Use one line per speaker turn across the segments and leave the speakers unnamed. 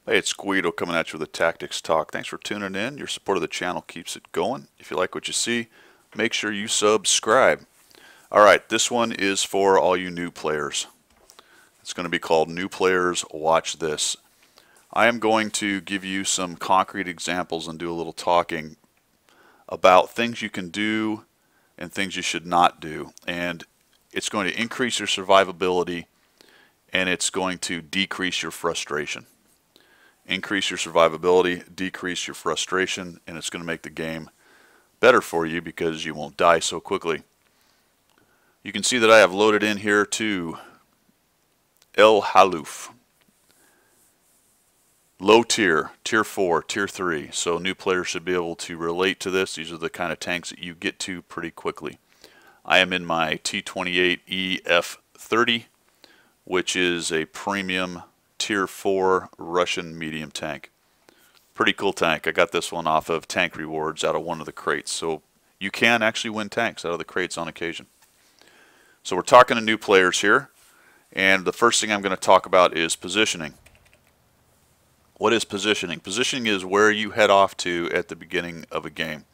Hey, it's Guido coming at you with a Tactics Talk. Thanks for tuning in. Your support of the channel keeps it going. If you like what you see, make sure you subscribe. All right, this one is for all you new players. It's going to be called New Players Watch This. I am going to give you some concrete examples and do a little talking about things you can do and things you should not do. And it's going to increase your survivability and it's going to decrease your frustration. Increase your survivability, decrease your frustration, and it's going to make the game better for you because you won't die so quickly. You can see that I have loaded in here to El Haluf. Low tier, tier 4, tier 3. So new players should be able to relate to this. These are the kind of tanks that you get to pretty quickly. I am in my T-28 EF-30, which is a premium tier 4 Russian medium tank. Pretty cool tank. I got this one off of Tank Rewards out of one of the crates. So you can actually win tanks out of the crates on occasion. So we're talking to new players here. And the first thing I'm going to talk about is positioning. What is positioning? Positioning is where you head off to at the beginning of a game.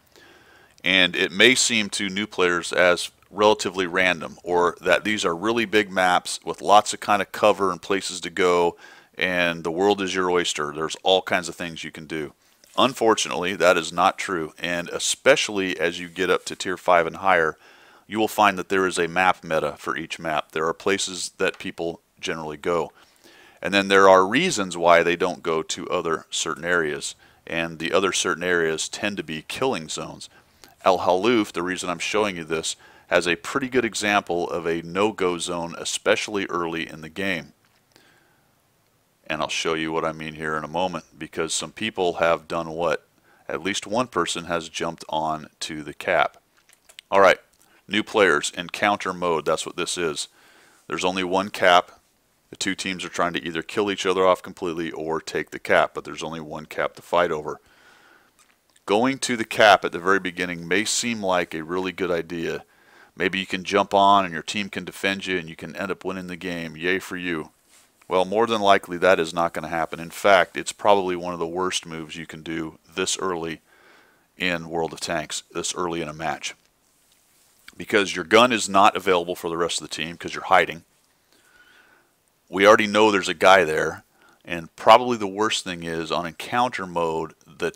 And it may seem to new players as relatively random, or that these are really big maps with lots of kind of cover and places to go, and the world is your oyster. There's all kinds of things you can do. Unfortunately, that is not true, and especially as you get up to tier 5 and higher, you will find that there is a map meta for each map. There are places that people generally go, and then there are reasons why they don't go to other certain areas, and the other certain areas tend to be killing zones. El Haluf, the reason I'm showing you this, has a pretty good example of a no-go zone, especially early in the game. And I'll show you what I mean here in a moment, because some people have done what? At least one person has jumped on to the cap. Alright, new players, encounter mode, that's what this is. There's only one cap. The two teams are trying to either kill each other off completely or take the cap, but there's only one cap to fight over. Going to the cap at the very beginning may seem like a really good idea. Maybe you can jump on and your team can defend you and you can end up winning the game. Yay for you. Well, more than likely that is not going to happen. In fact, it's probably one of the worst moves you can do this early in World of Tanks, this early in a match. Because your gun is not available for the rest of the team because you're hiding. We already know there's a guy there, and probably the worst thing is on encounter mode, the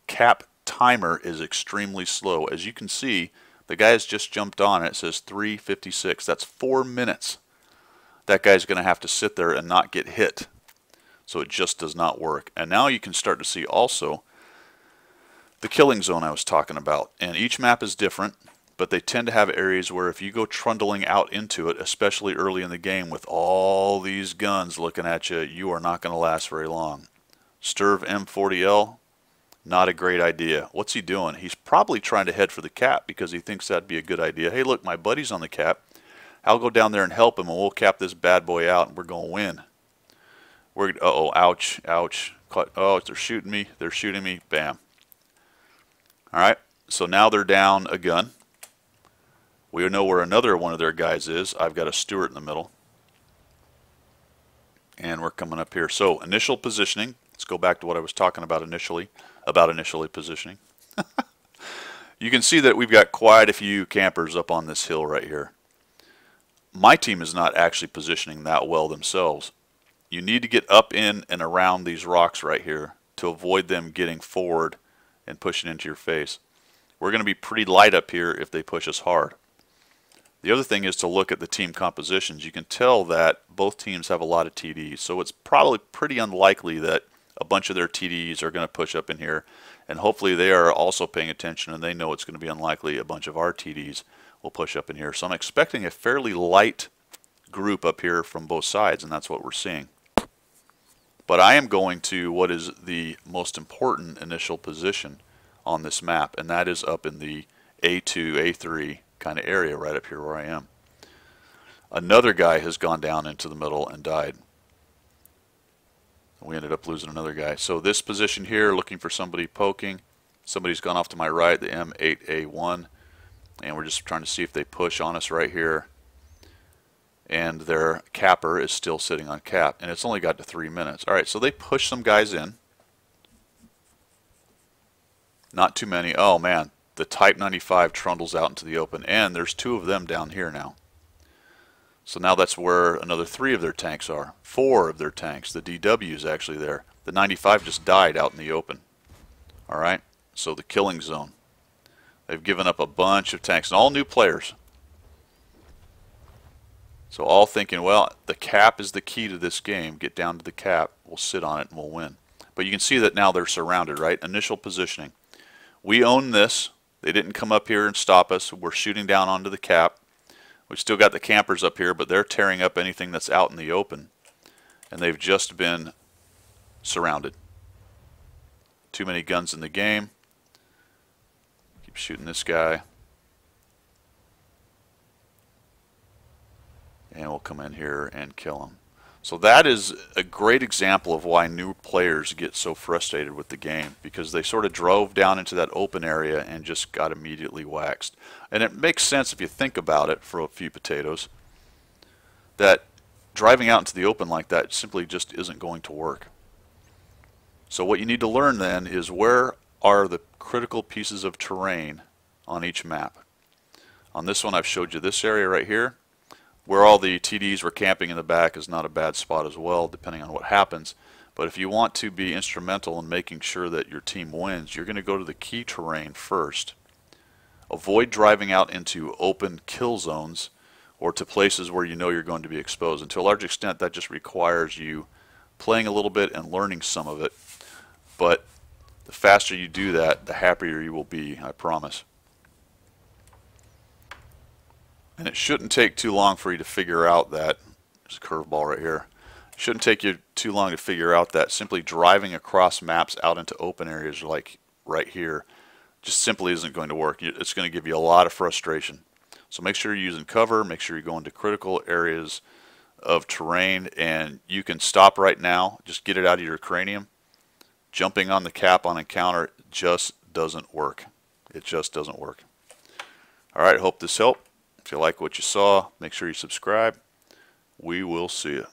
cap timer is extremely slow. As you can see, the guy has just jumped on it. It says 3:56. That's 4 minutes. That guy's going to have to sit there and not get hit. So it just does not work. And now you can start to see also the killing zone I was talking about. And each map is different, but they tend to have areas where if you go trundling out into it, especially early in the game with all these guns looking at you, you are not going to last very long. Sturv M40L, not a great idea. What's he doing? He's probably trying to head for the cap because he thinks that'd be a good idea. Hey, look, my buddy's on the cap. I'll go down there and help him, and we'll cap this bad boy out, and we're going to win. Uh-oh, ouch, ouch. Oh, they're shooting me. They're shooting me. Bam. All right, so now they're down a gun. We know where another one of their guys is. I've got a Stuart in the middle. And we're coming up here. So, initial positioning. Let's go back to what I was talking about initially positioning. You can see that we've got quite a few campers up on this hill right here. My team is not actually positioning that well themselves. You need to get up in and around these rocks right here to avoid them getting forward and pushing into your face. We're going to be pretty light up here if they push us hard. The other thing is to look at the team compositions. You can tell that both teams have a lot of TDs, so it's probably pretty unlikely that a bunch of their TDs are going to push up in here, and hopefully they are also paying attention and they know it's going to be unlikely a bunch of our TDs will push up in here. So I'm expecting a fairly light group up here from both sides, and that's what we're seeing. But I am going to what is the most important initial position on this map, and that is up in the A2, A3 kind of area right up here where I am. Another guy has gone down into the middle and died. We ended up losing another guy. So this position here, looking for somebody poking. Somebody's gone off to my right, the M8A1. And we're just trying to see if they push on us right here. and their capper is still sitting on cap, and it's only got to 3 minutes. All right, so they push some guys in. Not too many. Oh man, the Type 95 trundles out into the open, and there's 2 of them down here now. So now that's where another 3 of their tanks are. 4 of their tanks. The DW is actually there. The 95 just died out in the open. All right, so the killing zone. They've given up a bunch of tanks, and all new players. So all thinking, well, the cap is the key to this game. Get down to the cap. We'll sit on it and we'll win. But you can see that now they're surrounded, right? Initial positioning. We own this. They didn't come up here and stop us. We're shooting down onto the cap. We've still got the campers up here, but they're tearing up anything that's out in the open. And they've just been surrounded. Too many guns in the game. Keep shooting this guy. And we'll come in here and kill him. So that is a great example of why new players get so frustrated with the game, because they sort of drove down into that open area and just got immediately waxed. And it makes sense if you think about it for a few potatoes, that driving out into the open like that simply just isn't going to work. So what you need to learn then is, where are the critical pieces of terrain on each map. On this one I've showed you this area right here. Where all the TDs were camping in the back is not a bad spot as well, depending on what happens. But if you want to be instrumental in making sure that your team wins, you're going to go to the key terrain first. Avoid driving out into open kill zones or to places where you know you're going to be exposed. And to a large extent, that just requires you playing a little bit and learning some of it. But the faster you do that, the happier you will be, I promise. And it shouldn't take too long for you to figure out that, there's a curveball right here, it shouldn't take you too long to figure out that simply driving across maps out into open areas like right here just simply isn't going to work. It's going to give you a lot of frustration. So make sure you're using cover, make sure you go into critical areas of terrain, and you can stop right now, just get it out of your cranium. Jumping on the cap on encounter just doesn't work. It just doesn't work. Alright, hope this helped. If you like what you saw, make sure you subscribe. We will see you.